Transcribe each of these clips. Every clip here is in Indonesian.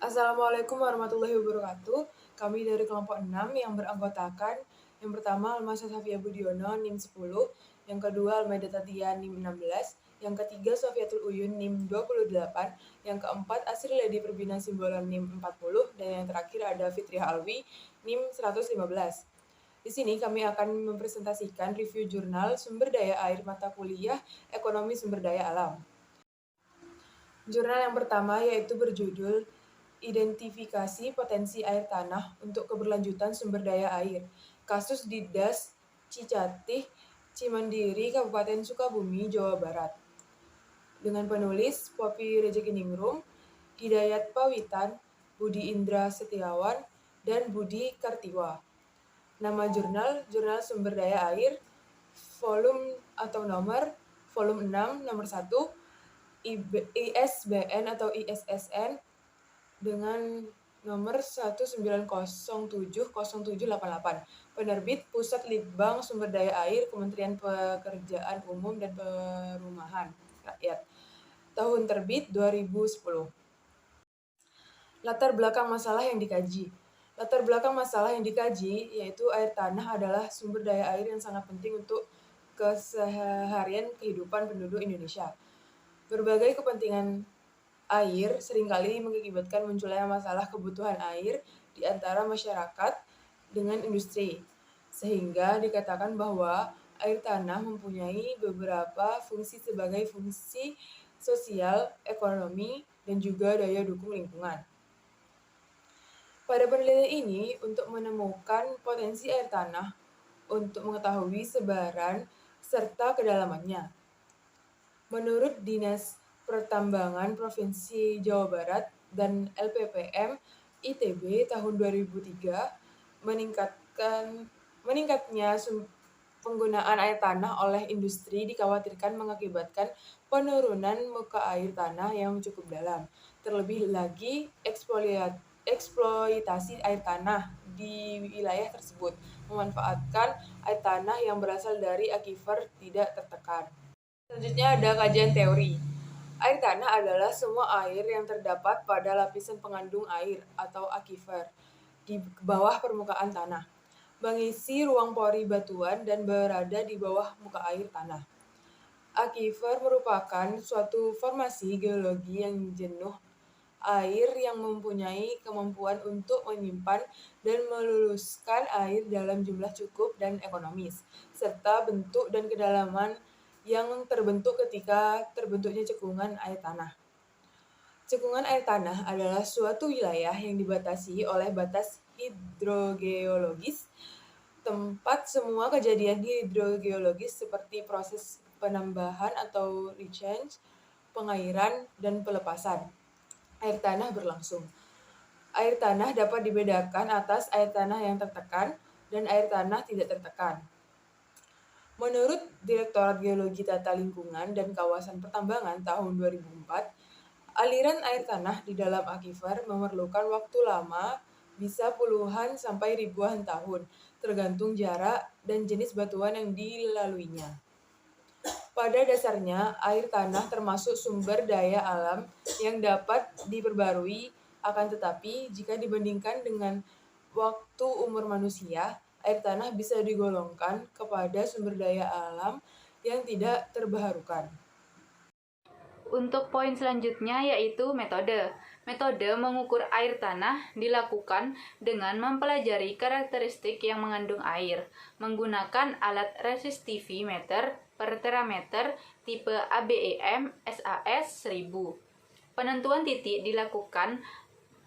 Assalamualaikum warahmatullahi wabarakatuh. Kami dari kelompok 6 yang beranggotakan yang pertama Almasya Safia Budiono NIM 10, yang kedua Almaida Tatia NIM 16, yang ketiga Sofiatul Uyun NIM 28, yang keempat Asri Ledi Perbina Simbolon NIM 40, dan yang terakhir ada Fitriah Alwi NIM 115. Di sini kami akan mempresentasikan review jurnal Sumber Daya Air mata kuliah Ekonomi Sumber Daya Alam. Jurnal yang pertama yaitu berjudul Identifikasi Potensi Air Tanah untuk Keberlanjutan Sumber Daya Air. Kasus di Das Cicatih, Cimandiri, Kabupaten Sukabumi, Jawa Barat. Dengan penulis Poppy Rezekiningrum, Hidayat Pawitan, Budi Indra Setiawan, dan Budi Kartiwa. Nama jurnal, Jurnal Sumber Daya Air, volume atau nomor, volume 6, nomor 1, ISBN atau ISSN, dengan nomor 190700788. Penerbit Pusat Litbang Sumber Daya Air Kementerian Pekerjaan Umum dan Perumahan Rakyat. Tahun terbit 2010. Latar belakang masalah yang dikaji. Latar belakang masalah yang dikaji yaitu air tanah adalah sumber daya air yang sangat penting untuk keseharian kehidupan penduduk Indonesia. Berbagai kepentingan air seringkali mengakibatkan munculnya masalah kebutuhan air di antara masyarakat dengan industri, sehingga dikatakan bahwa air tanah mempunyai beberapa fungsi sebagai fungsi sosial, ekonomi, dan juga daya dukung lingkungan. Pada penelitian ini, untuk menemukan potensi air tanah untuk mengetahui sebaran serta kedalamannya. Menurut Dinas Pertambangan Provinsi Jawa Barat dan LPPM ITB tahun 2003, meningkatnya penggunaan air tanah oleh industri dikhawatirkan mengakibatkan penurunan muka air tanah yang cukup dalam. Terlebih lagi, eksploitasi air tanah di wilayah tersebut memanfaatkan air tanah yang berasal dari aquifer tidak tertekan. Selanjutnya ada kajian teori. Air tanah adalah semua air yang terdapat pada lapisan pengandung air atau aquifer di bawah permukaan tanah, mengisi ruang pori batuan dan berada di bawah muka air tanah. Aquifer merupakan suatu formasi geologi yang jenuh air yang mempunyai kemampuan untuk menyimpan dan meluluskan air dalam jumlah cukup dan ekonomis, serta bentuk dan kedalaman yang terbentuk ketika terbentuknya cekungan air tanah. Cekungan air tanah adalah suatu wilayah yang dibatasi oleh batas hidrogeologis, tempat semua kejadian hidrogeologis seperti proses penambahan atau rechange, pengairan, dan pelepasan air tanah berlangsung. Air tanah dapat dibedakan atas air tanah yang tertekan dan air tanah tidak tertekan. Menurut Direktorat Geologi Tata Lingkungan dan Kawasan Pertambangan tahun 2004, aliran air tanah di dalam aquifer memerlukan waktu lama, bisa puluhan sampai ribuan tahun, tergantung jarak dan jenis batuan yang dilaluinya. Pada dasarnya, air tanah termasuk sumber daya alam yang dapat diperbarui, akan tetapi jika dibandingkan dengan waktu umur manusia, air tanah bisa digolongkan kepada sumber daya alam yang tidak terbaharukan. Untuk poin selanjutnya yaitu metode. Metode mengukur air tanah dilakukan dengan mempelajari karakteristik yang mengandung air, menggunakan alat resistivimeter per terameter tipe ABEM SAS 1000. Penentuan titik dilakukan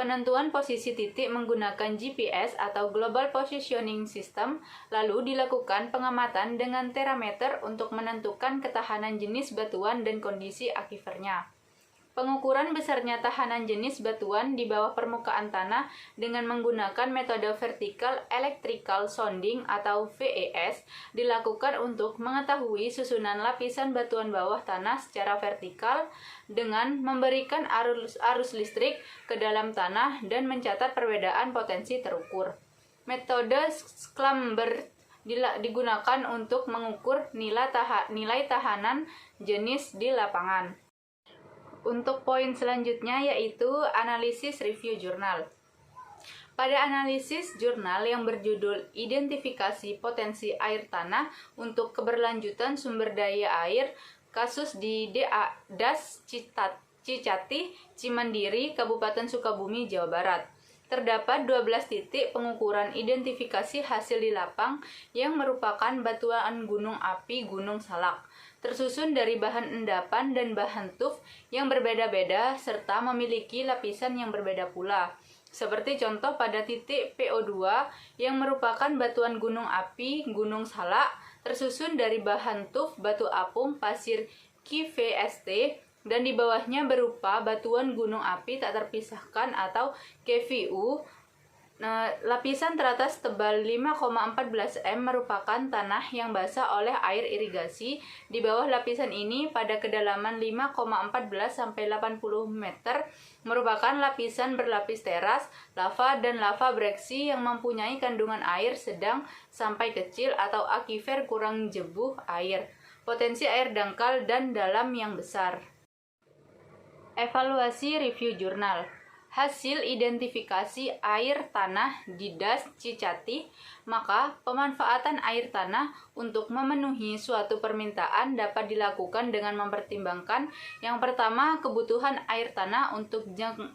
Penentuan posisi titik menggunakan GPS atau Global Positioning System, lalu dilakukan pengamatan dengan terameter untuk menentukan ketahanan jenis batuan dan kondisi akifernya. Pengukuran besarnya tahanan jenis batuan di bawah permukaan tanah dengan menggunakan metode Vertical Electrical Sounding atau VES dilakukan untuk mengetahui susunan lapisan batuan bawah tanah secara vertikal dengan memberikan arus listrik ke dalam tanah dan mencatat perbedaan potensi terukur. Metode Schlumberger digunakan untuk mengukur nilai tahanan jenis di lapangan. Untuk poin selanjutnya yaitu analisis review jurnal. Pada analisis jurnal yang berjudul Identifikasi Potensi Air Tanah untuk Keberlanjutan Sumber Daya Air, kasus di DAS Cicati, Cimandiri, Kabupaten Sukabumi, Jawa Barat. Terdapat 12 titik pengukuran identifikasi hasil di lapang yang merupakan batuan gunung api Gunung Salak, tersusun dari bahan endapan dan bahan tuf yang berbeda-beda serta memiliki lapisan yang berbeda pula. Seperti contoh pada titik PO2 yang merupakan batuan gunung api Gunung Salak, tersusun dari bahan tuf, batu apung, pasir KVST, dan di bawahnya berupa batuan gunung api tak terpisahkan atau KVU. Lapisan teratas tebal 5,14 m merupakan tanah yang basah oleh air irigasi. Di bawah lapisan ini pada kedalaman 5,14 sampai 80 meter merupakan lapisan berlapis teras, lava dan lava breksi yang mempunyai kandungan air sedang sampai kecil atau akifer kurang jebuh air, potensi air dangkal dan dalam yang besar. Evaluasi review jurnal. Hasil identifikasi air tanah di DAS Cicati, maka pemanfaatan air tanah untuk memenuhi suatu permintaan dapat dilakukan dengan mempertimbangkan yang pertama, kebutuhan air tanah untuk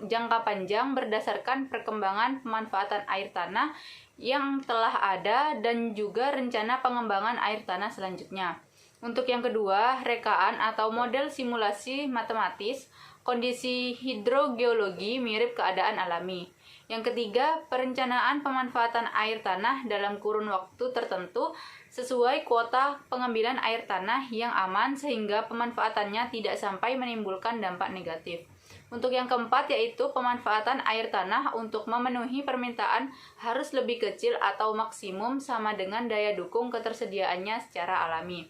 jangka panjang berdasarkan perkembangan pemanfaatan air tanah yang telah ada dan juga rencana pengembangan air tanah selanjutnya. Untuk yang kedua, rekaan atau model simulasi matematis kondisi hidrogeologi mirip keadaan alami. Yang ketiga, perencanaan pemanfaatan air tanah dalam kurun waktu tertentu sesuai kuota pengambilan air tanah yang aman sehingga pemanfaatannya tidak sampai menimbulkan dampak negatif. Untuk yang keempat yaitu pemanfaatan air tanah untuk memenuhi permintaan harus lebih kecil atau maksimum sama dengan daya dukung ketersediaannya secara alami.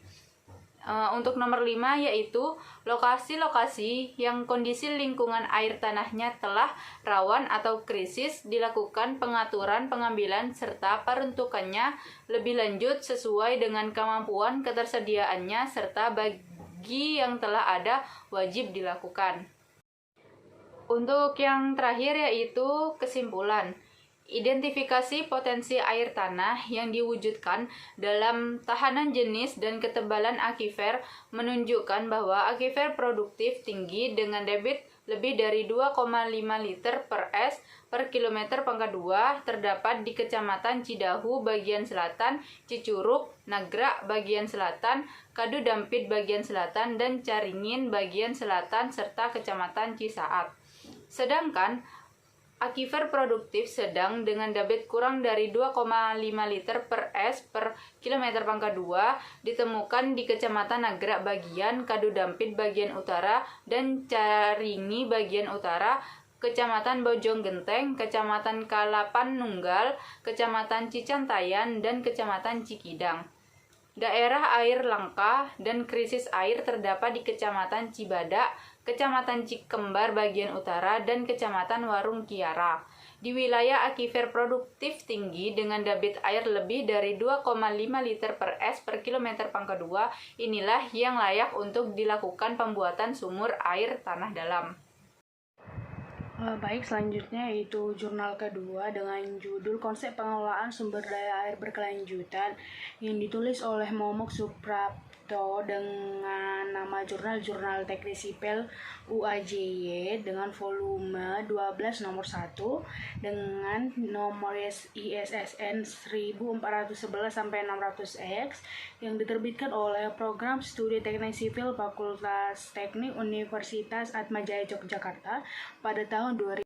Untuk nomor 5 yaitu lokasi-lokasi yang kondisi lingkungan air tanahnya telah rawan atau krisis dilakukan pengaturan pengambilan serta peruntukannya lebih lanjut sesuai dengan kemampuan ketersediaannya serta bagi yang telah ada wajib dilakukan. Untuk yang terakhir yaitu kesimpulan. Identifikasi potensi air tanah yang diwujudkan dalam tahanan jenis dan ketebalan akifer menunjukkan bahwa akifer produktif tinggi dengan debit lebih dari 2,5 liter per S per kilometer pangkat 2 terdapat di Kecamatan Cidahu bagian selatan, Cicurug, Nagrak bagian selatan, Kadu Dampit bagian selatan, dan Caringin bagian selatan serta Kecamatan Cisaat. Sedangkan akifer produktif sedang dengan debit kurang dari 2,5 liter per S per kilometer pangkat 2 ditemukan di Kecamatan Nagrak bagian, Kadu Dampit bagian utara, dan Caringi bagian utara, Kecamatan Bojonggenteng, Kecamatan Kalapan Nunggal, Kecamatan Cicantayan, dan Kecamatan Cikidang. Daerah air langka dan krisis air terdapat di Kecamatan Cibadak, Kecamatan Cikembar bagian utara, dan Kecamatan Warung Kiara. Di wilayah akifer produktif tinggi dengan debit air lebih dari 2,5 liter per S per kilometer pangkat 2, inilah yang layak untuk dilakukan pembuatan sumur air tanah dalam. Baik, selanjutnya yaitu jurnal kedua dengan judul Konsep Pengelolaan Sumber Daya Air Berkelanjutan yang ditulis oleh Momok Suprapto dengan nama Jurnal Teknik Sipil UAJY dengan volume 12 nomor 1 dengan nomor ISSN 1411-600X yang diterbitkan oleh Program Studi Teknik Sipil Fakultas Teknik Universitas Atmajaya Yogyakarta pada tahun 2000.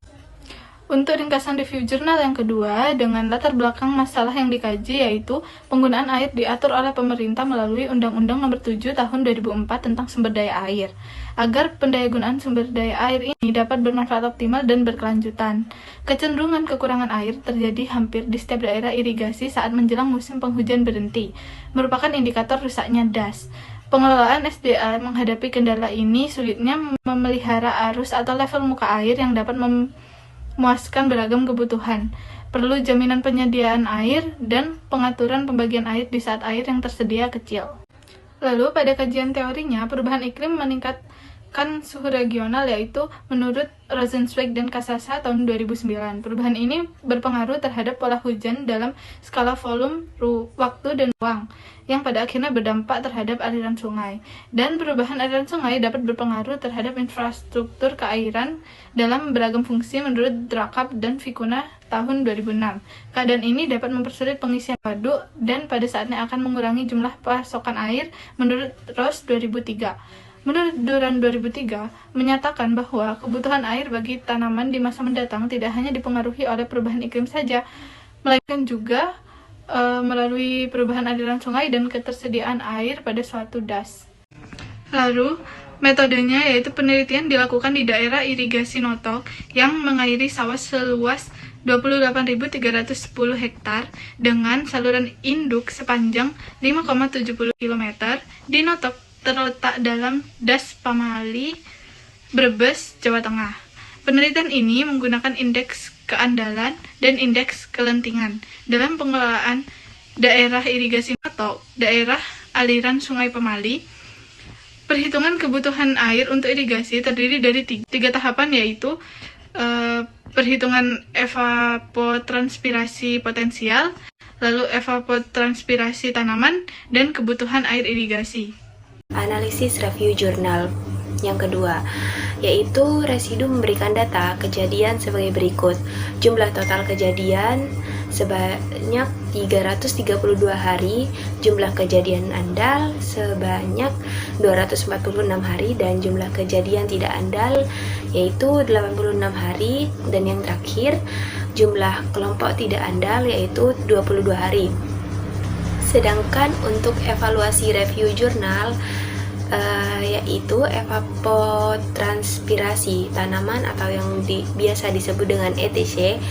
Untuk ringkasan review jurnal yang kedua, dengan latar belakang masalah yang dikaji yaitu penggunaan air diatur oleh pemerintah melalui Undang-Undang Nomor 7 Tahun 2004 tentang Sumber Daya Air, agar pendayagunaan sumber daya air ini dapat bermanfaat optimal dan berkelanjutan. Kecenderungan kekurangan air terjadi hampir di setiap daerah irigasi saat menjelang musim penghujan berhenti, merupakan indikator rusaknya DAS. Pengelolaan SDA menghadapi kendala ini sulitnya memelihara arus atau level muka air yang dapat memuaskan beragam kebutuhan. Perlu jaminan penyediaan air dan pengaturan pembagian air di saat air yang tersedia kecil. Lalu pada kajian teorinya, perubahan iklim suhu regional, yaitu menurut Rosenzweig dan Kasasa tahun 2009. Perubahan ini berpengaruh terhadap pola hujan dalam skala volume, waktu, dan ruang, yang pada akhirnya berdampak terhadap aliran sungai. Dan perubahan aliran sungai dapat berpengaruh terhadap infrastruktur keairan dalam beragam fungsi menurut Drakap dan Vicuna tahun 2006. Keadaan ini dapat mempersulit pengisian waduk dan pada saatnya akan mengurangi jumlah pasokan air menurut Ross 2003. Menurut Duran 2003, menyatakan bahwa kebutuhan air bagi tanaman di masa mendatang tidak hanya dipengaruhi oleh perubahan iklim saja, melainkan juga melalui perubahan aliran sungai dan ketersediaan air pada suatu das. Lalu, metodenya yaitu penelitian dilakukan di daerah irigasi Notok yang mengairi sawah seluas 28.310 hektar dengan saluran induk sepanjang 5,70 km di Notok terletak dalam Das Pamali, Brebes, Jawa Tengah. Penelitian ini menggunakan indeks keandalan dan indeks kelentingan dalam pengelolaan daerah irigasi Notok, daerah aliran Sungai Pemali. Perhitungan kebutuhan air untuk irigasi terdiri dari tiga tahapan, yaitu perhitungan evapotranspirasi potensial, lalu evapotranspirasi tanaman, dan kebutuhan air irigasi. Analisis review jurnal yang kedua, yaitu residu memberikan data kejadian sebagai berikut. Jumlah total kejadian sebanyak 332 hari, jumlah kejadian andal sebanyak 246 hari, dan jumlah kejadian tidak andal yaitu 86 hari, dan yang terakhir jumlah kelompok tidak andal yaitu 22 hari. Sedangkan untuk evaluasi review jurnal yaitu evapotranspirasi tanaman atau yang biasa disebut dengan ETC,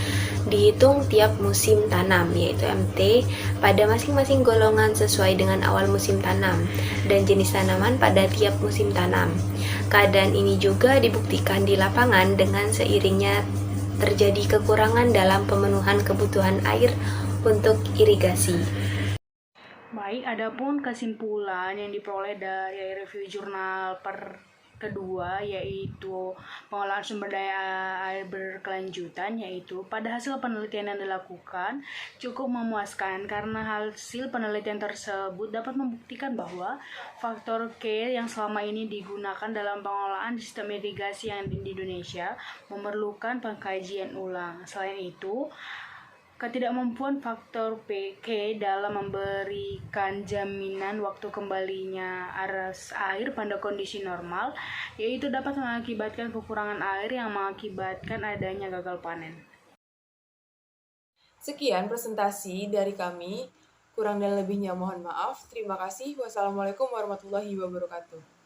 dihitung tiap musim tanam yaitu MT pada masing-masing golongan sesuai dengan awal musim tanam dan jenis tanaman pada tiap musim tanam. Keadaan ini juga dibuktikan di lapangan dengan seiringnya terjadi kekurangan dalam pemenuhan kebutuhan air untuk irigasi. Baik, adapun kesimpulan yang diperoleh dari review jurnal kedua, yaitu pengolahan sumber daya air berkelanjutan, yaitu pada hasil penelitian yang dilakukan cukup memuaskan karena hasil penelitian tersebut dapat membuktikan bahwa faktor K yang selama ini digunakan dalam pengolahan sistem irigasi yang di Indonesia memerlukan pengkajian ulang. Selain itu, ketidakmampuan faktor K dalam memberikan jaminan waktu kembalinya arus air pada kondisi normal, yaitu dapat mengakibatkan kekurangan air yang mengakibatkan adanya gagal panen. Sekian presentasi dari kami. Kurang dan lebihnya mohon maaf. Terima kasih. Wassalamualaikum warahmatullahi wabarakatuh.